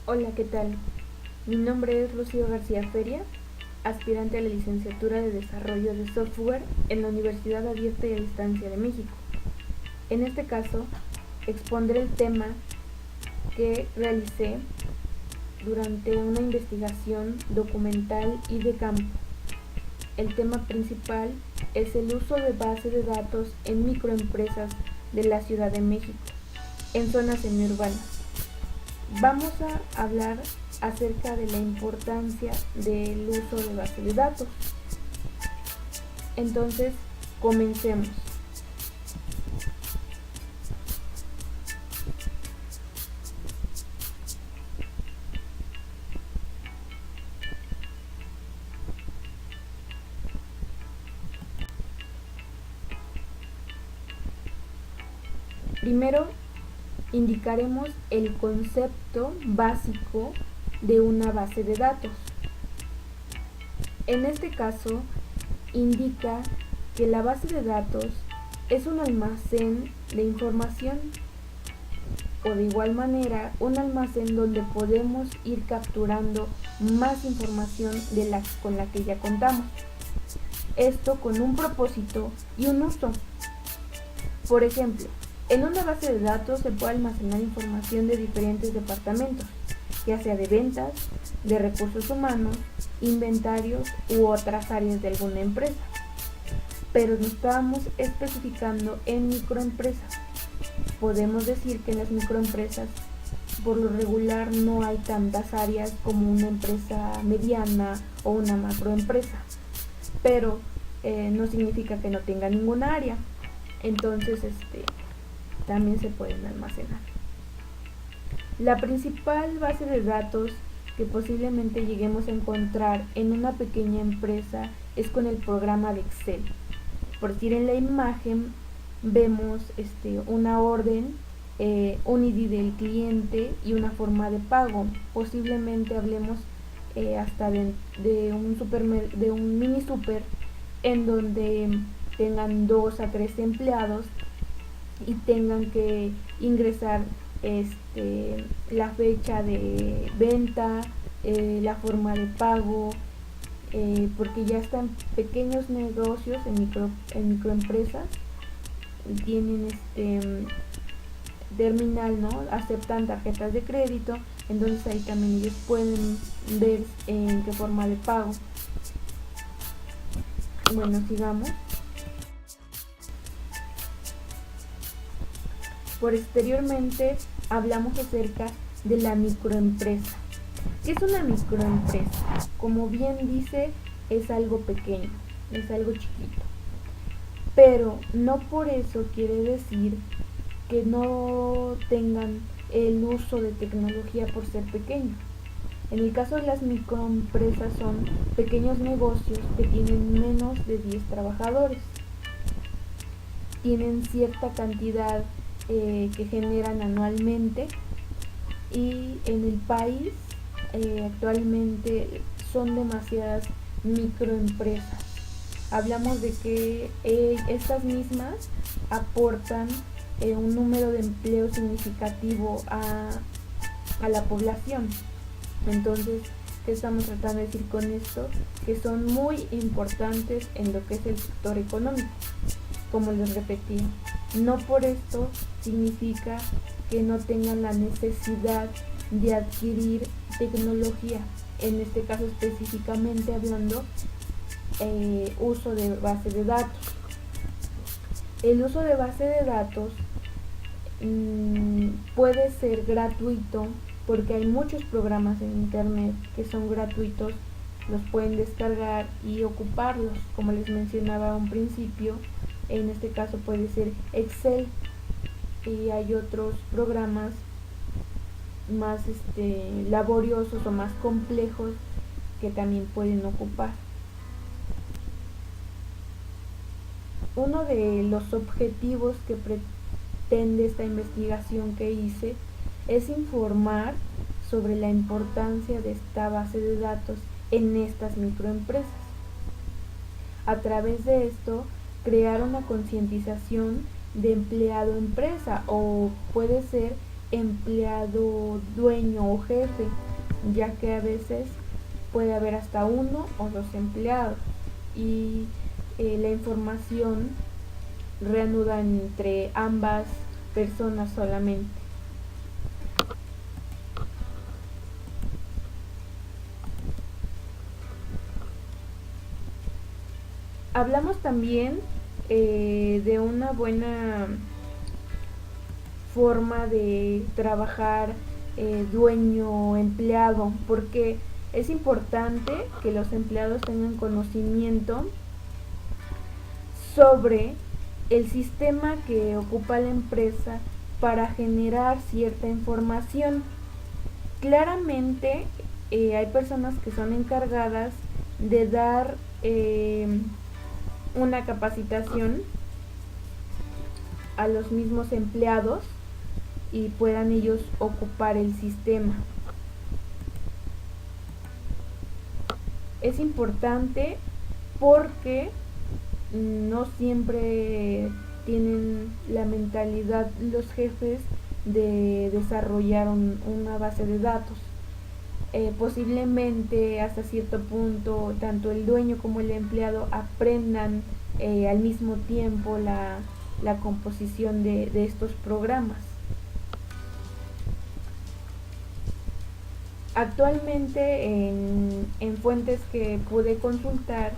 Hola, ¿qué tal? Mi nombre es Rocío García Feria, aspirante a la licenciatura de Desarrollo de Software en la Universidad Abierta y a Distancia de México. En este caso, expondré el tema que realicé durante una investigación documental y de campo. El tema principal es el uso de base de datos en microempresas de la Ciudad de México, en zonas semiurbanas. Vamos a hablar acerca de la importancia del uso de base de datos. Entonces, comencemos. Primero, indicaremos el concepto básico de una base de datos. En este caso, indica que la base de datos es un almacén de información o de igual manera un almacén donde podemos ir capturando más información de la con la que ya contamos. Esto con un propósito y un uso. Por ejemplo, en una base de datos se puede almacenar información de diferentes departamentos, ya sea de ventas, de recursos humanos, inventarios u otras áreas de alguna empresa. Pero nos estamos especificando en microempresas. Podemos decir que en las microempresas por lo regular no hay tantas áreas como una empresa mediana o una macroempresa, pero no significa que no tenga ninguna área. Entonces también se pueden almacenar. La principal base de datos que posiblemente lleguemos a encontrar en una pequeña empresa es con el programa de Excel. Por decir, en la imagen vemos una orden, un ID del cliente y una forma de pago. Posiblemente hablemos hasta de un mini super en donde tengan 2 a 3 empleados y tengan que ingresar la fecha de venta, la forma de pago, porque ya están pequeños negocios en microempresas, tienen terminal, ¿no? Aceptan tarjetas de crédito, entonces ahí también ellos pueden ver en qué forma de pago. Bueno, sigamos. Posteriormente hablamos acerca de la microempresa. ¿Qué es una microempresa? Como bien dice, es algo pequeño, es algo chiquito. Pero no por eso quiere decir que no tengan el uso de tecnología por ser pequeño. En el caso de las microempresas son pequeños negocios que tienen menos de 10 trabajadores. Tienen cierta cantidad que generan anualmente y en el país actualmente son demasiadas microempresas. Hablamos de que estas mismas aportan un número de empleo significativo a la población. Entonces, ¿qué estamos tratando de decir con esto? Que son muy importantes en lo que es el sector económico. Como les repetí, no por esto significa que no tengan la necesidad de adquirir tecnología, en este caso específicamente hablando uso de base de datos. El uso de base de datos puede ser gratuito porque hay muchos programas en internet que son gratuitos, los pueden descargar y ocuparlos, como les mencionaba a un principio. En este caso puede ser Excel, y hay otros programas más laboriosos o más complejos que también pueden ocupar. Uno de los objetivos que pretende esta investigación que hice es informar sobre la importancia de esta base de datos en estas microempresas. A través de esto, crear una concientización de empleado-empresa, o puede ser empleado, dueño o jefe, ya que a veces puede haber hasta uno o dos empleados y la información reanuda entre ambas personas solamente. Hablamos también de una buena forma de trabajar dueño-empleado, porque es importante que los empleados tengan conocimiento sobre el sistema que ocupa la empresa para generar cierta información. Claramente hay personas que son encargadas de dar una capacitación a los mismos empleados y puedan ellos ocupar el sistema. Es importante porque no siempre tienen la mentalidad los jefes de desarrollar una base de datos. Posiblemente hasta cierto punto tanto el dueño como el empleado aprendan al mismo tiempo la composición de estos programas. Actualmente en fuentes que pude consultar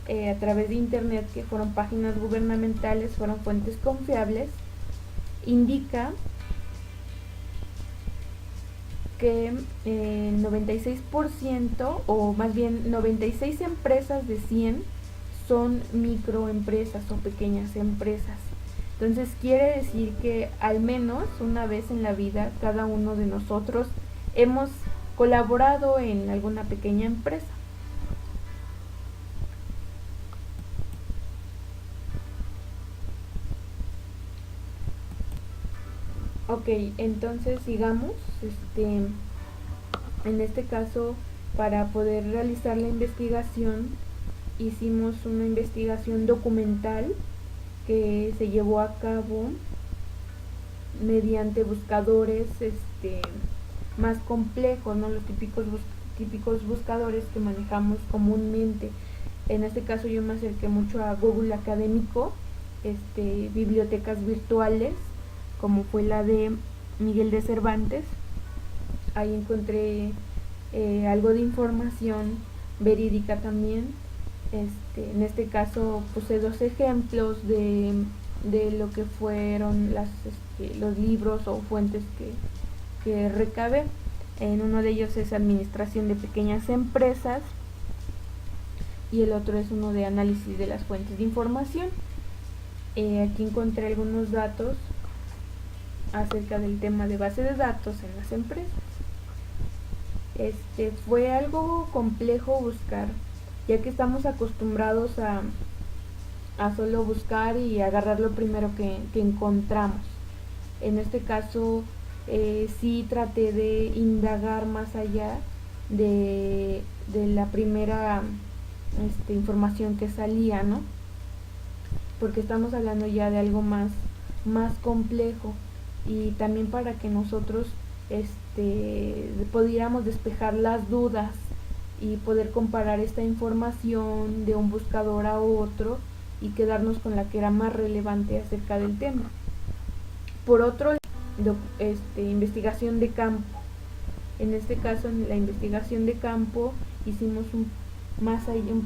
a través de internet, que fueron páginas gubernamentales, fueron fuentes confiables, indica que 96% o más bien 96 empresas de 100 son microempresas o pequeñas empresas. Entonces quiere decir que al menos una vez en la vida cada uno de nosotros hemos colaborado en alguna pequeña empresa. Ok, entonces sigamos. En este caso, para poder realizar la investigación, hicimos una investigación documental que se llevó a cabo mediante buscadores más complejos, ¿no? Los típicos buscadores que manejamos comúnmente. En este caso yo me acerqué mucho a Google Académico, bibliotecas virtuales, como fue la de Miguel de Cervantes. Ahí encontré algo de información verídica también. En este caso puse 2 ejemplos de lo que fueron los libros o fuentes que recabé. En uno de ellos es Administración de Pequeñas Empresas y el otro es uno de Análisis de las Fuentes de Información. Aquí encontré algunos datos acerca del tema de base de datos en las empresas. Fue algo complejo buscar, ya que estamos acostumbrados a solo buscar y agarrar lo primero que encontramos. En este caso sí traté de indagar más allá de la primera información que salía, ¿no? Porque estamos hablando ya de algo más complejo, y también para que nosotros pudiéramos despejar las dudas y poder comparar esta información de un buscador a otro y quedarnos con la que era más relevante acerca del tema. Por otro lado, investigación de campo. En este caso, en la investigación de campo hicimos un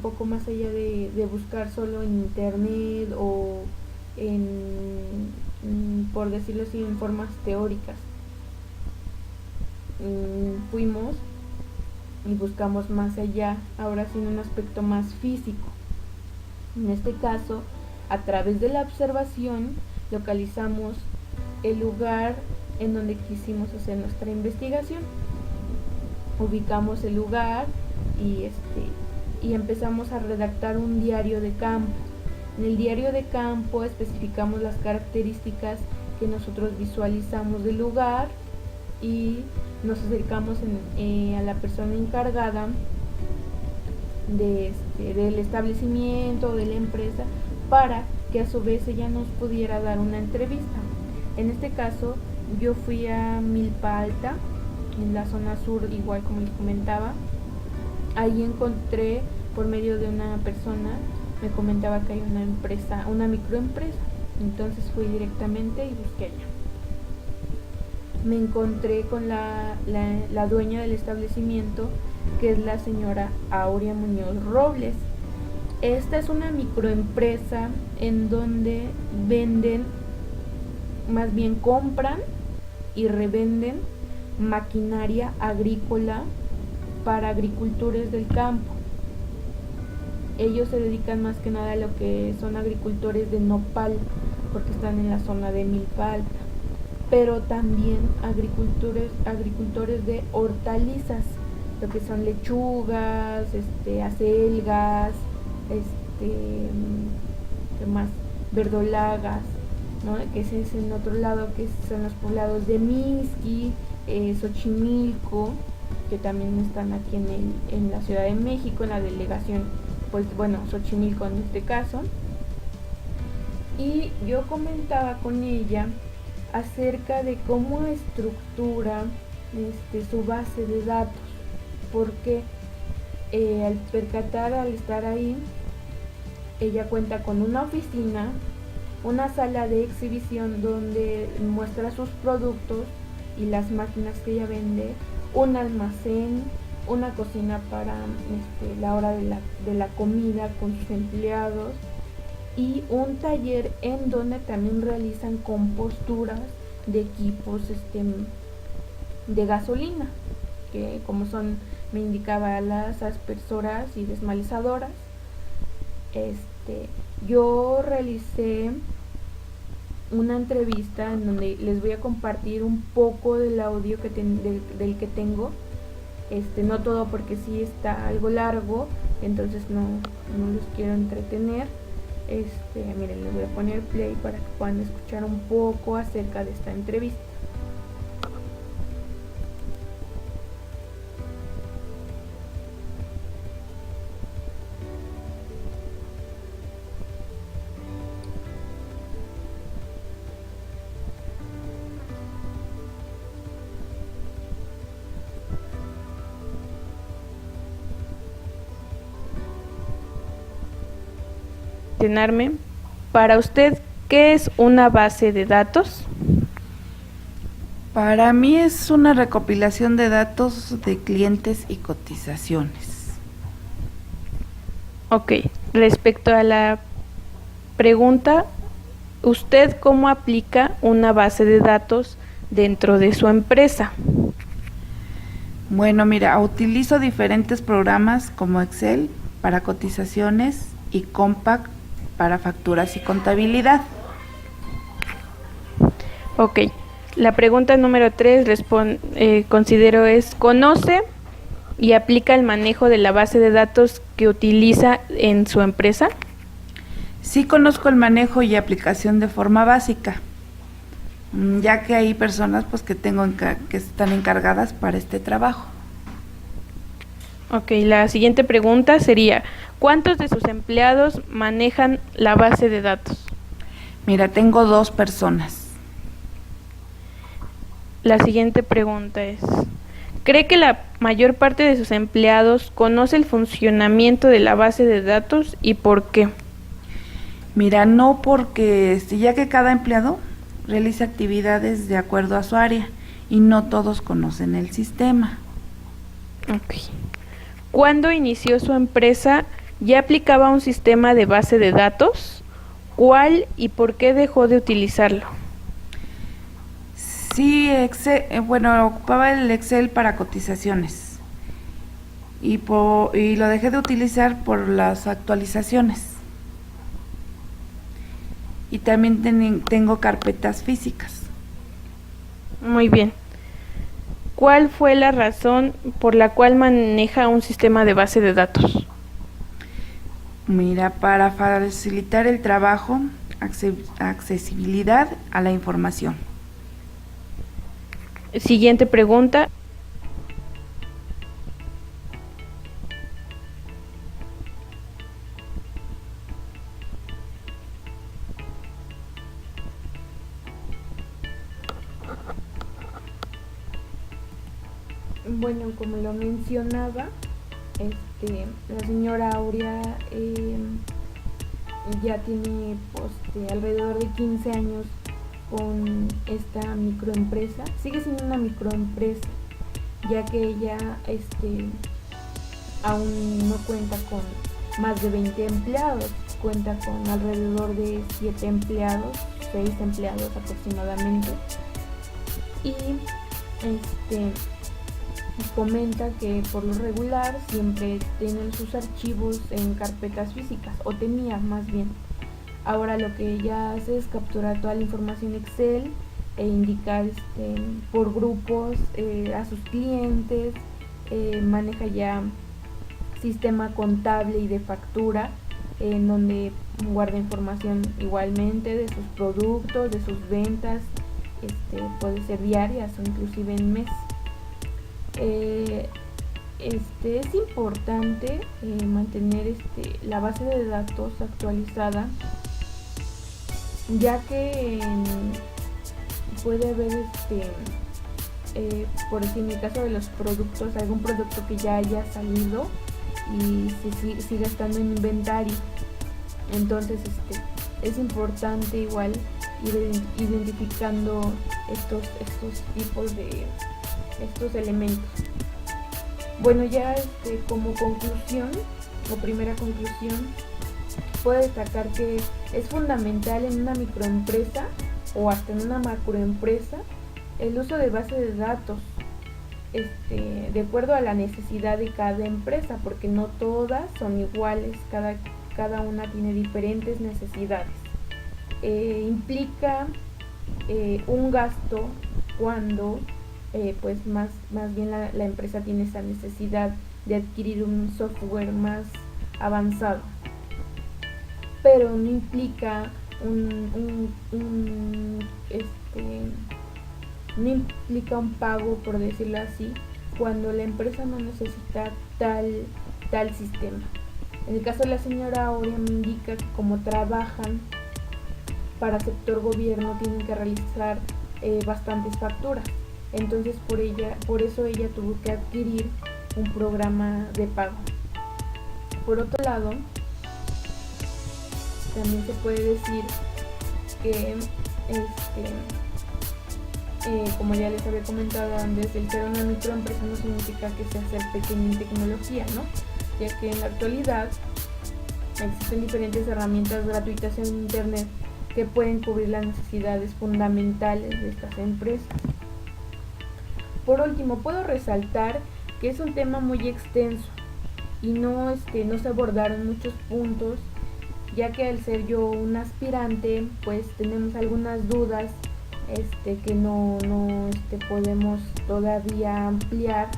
poco más allá de buscar solo en internet o por decirlo así, en formas teóricas. Fuimos y buscamos más allá, ahora sí en un aspecto más físico. En este caso, a través de la observación, localizamos el lugar en donde quisimos hacer nuestra investigación. Ubicamos el lugar y empezamos a redactar un diario de campo. En el diario de campo especificamos las características que nosotros visualizamos del lugar y nos acercamos a la persona encargada del establecimiento o de la empresa para que a su vez ella nos pudiera dar una entrevista. En este caso yo fui a Milpa Alta, en la zona sur, igual como les comentaba. Ahí encontré, por medio de una persona, me comentaba que hay una empresa, una microempresa. Entonces fui directamente y busqué allá. Me encontré con la dueña del establecimiento, que es la señora Aurea Muñoz Robles. Esta es una microempresa en donde venden, más bien compran y revenden maquinaria agrícola para agricultores del campo. Ellos se dedican más que nada a lo que son agricultores de nopal, porque están en la zona de Milpa Alta, pero también agricultores de hortalizas, lo que son lechugas, acelgas, ¿qué más? Verdolagas, ¿no? Que ese es en otro lado, que son los poblados de Mixqui, Xochimilco, que también están aquí en la Ciudad de México, en la delegación, pues bueno, Xochimilco en este caso. Y yo comentaba con ella acerca de cómo estructura su base de datos, porque al estar ahí, ella cuenta con una oficina, una sala de exhibición donde muestra sus productos y las máquinas que ella vende, un almacén, una cocina para la hora de la comida con sus empleados, y un taller en donde también realizan composturas de equipos de gasolina, que como son, me indicaba, las aspersoras y desmalizadoras. Yo realicé una entrevista en donde les voy a compartir un poco del audio del que tengo, no todo, porque sí está algo largo, entonces no los quiero entretener. Miren, les voy a poner play para que puedan escuchar un poco acerca de esta entrevista. Para usted, ¿qué es una base de datos? Para mí es una recopilación de datos de clientes y cotizaciones. Ok, respecto a la pregunta, ¿usted cómo aplica una base de datos dentro de su empresa? Bueno, mira, utilizo diferentes programas como Excel para cotizaciones y Compact para facturas y contabilidad. Ok, la pregunta número 3 considero es: ¿conoce y aplica el manejo de la base de datos que utiliza en su empresa? Sí, conozco el manejo y aplicación de forma básica, ya que hay personas pues que están encargadas para este trabajo. Ok, la siguiente pregunta sería: ¿cuántos de sus empleados manejan la base de datos? Mira, tengo 2 personas. La siguiente pregunta es: ¿cree que la mayor parte de sus empleados conoce el funcionamiento de la base de datos y por qué? Mira, no, porque ya que cada empleado realiza actividades de acuerdo a su área y no todos conocen el sistema. Ok. ¿Cuándo inició su empresa, ya aplicaba un sistema de base de datos? ¿Cuál y por qué dejó de utilizarlo? Sí, ocupaba el Excel para cotizaciones y lo dejé de utilizar por las actualizaciones. Y también tengo carpetas físicas. Muy bien. ¿Cuál fue la razón por la cual maneja un sistema de base de datos? Mira, para facilitar el trabajo, accesibilidad a la información. Siguiente pregunta. Bueno, como lo mencionaba, la señora Aurea ya tiene alrededor de 15 años con esta microempresa. Sigue siendo una microempresa, ya que ella aún no cuenta con más de 20 empleados, cuenta con alrededor de 7 empleados, 6 empleados aproximadamente. Y comenta que por lo regular siempre tienen sus archivos en carpetas físicas, o tenía más bien. Ahora lo que ella hace es capturar toda la información Excel e indicar por grupos a sus clientes, maneja ya sistema contable y de factura, en donde guarda información igualmente de sus productos, de sus ventas, puede ser diarias o inclusive en mes. Es importante mantener la base de datos actualizada, ya que puede haber por ejemplo, en el caso de los productos, algún producto que ya haya salido y se siga estando en inventario. Entonces es importante igual ir identificando estos tipos de estos elementos. Bueno, ya como conclusión o primera conclusión, puedo destacar que es fundamental en una microempresa o hasta en una macroempresa el uso de base de datos de acuerdo a la necesidad de cada empresa, porque no todas son iguales, cada una tiene diferentes necesidades. Implica un gasto cuando pues más bien la empresa tiene esa necesidad de adquirir un software más avanzado, pero no implica no implica un pago, por decirlo así, cuando la empresa no necesita tal sistema. En el caso de la señora Aurea me indica que como trabajan para sector gobierno tienen que realizar bastantes facturas, entonces por eso ella tuvo que adquirir un programa de pago. Por otro lado, también se puede decir que como ya les había comentado antes, el ser una microempresa no significa que sea ser pequeño en tecnología, ¿no? Ya que en la actualidad existen diferentes herramientas gratuitas en internet que pueden cubrir las necesidades fundamentales de estas empresas. Por último, puedo resaltar que es un tema muy extenso y no se abordaron muchos puntos, ya que al ser yo un aspirante, pues tenemos algunas dudas que no podemos todavía ampliar.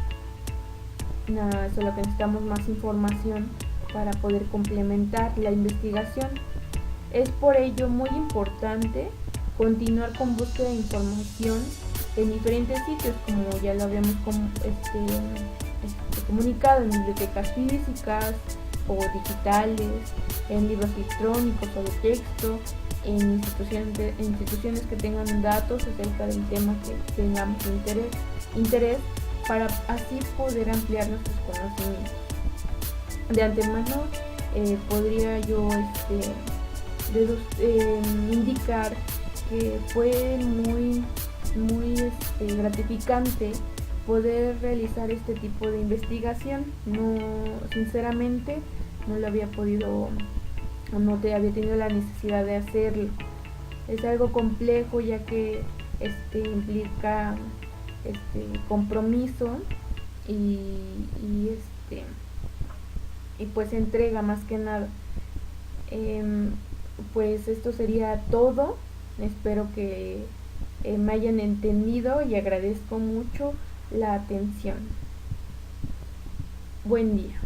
Solo que necesitamos más información para poder complementar la investigación. Es por ello muy importante continuar con búsqueda de información en diferentes sitios, como ya lo habíamos comunicado, en bibliotecas físicas o digitales, en libros electrónicos o de texto, en instituciones que tengan datos acerca del tema que tengamos interés, para así poder ampliar nuestros conocimientos. De antemano podría yo indicar que fue muy gratificante poder realizar este tipo de investigación. Sinceramente no lo había podido, o no había tenido la necesidad de hacerlo. Es algo complejo, ya que implica compromiso y pues entrega más que nada. Pues esto sería todo. Espero que me hayan entendido y agradezco mucho la atención. Buen día.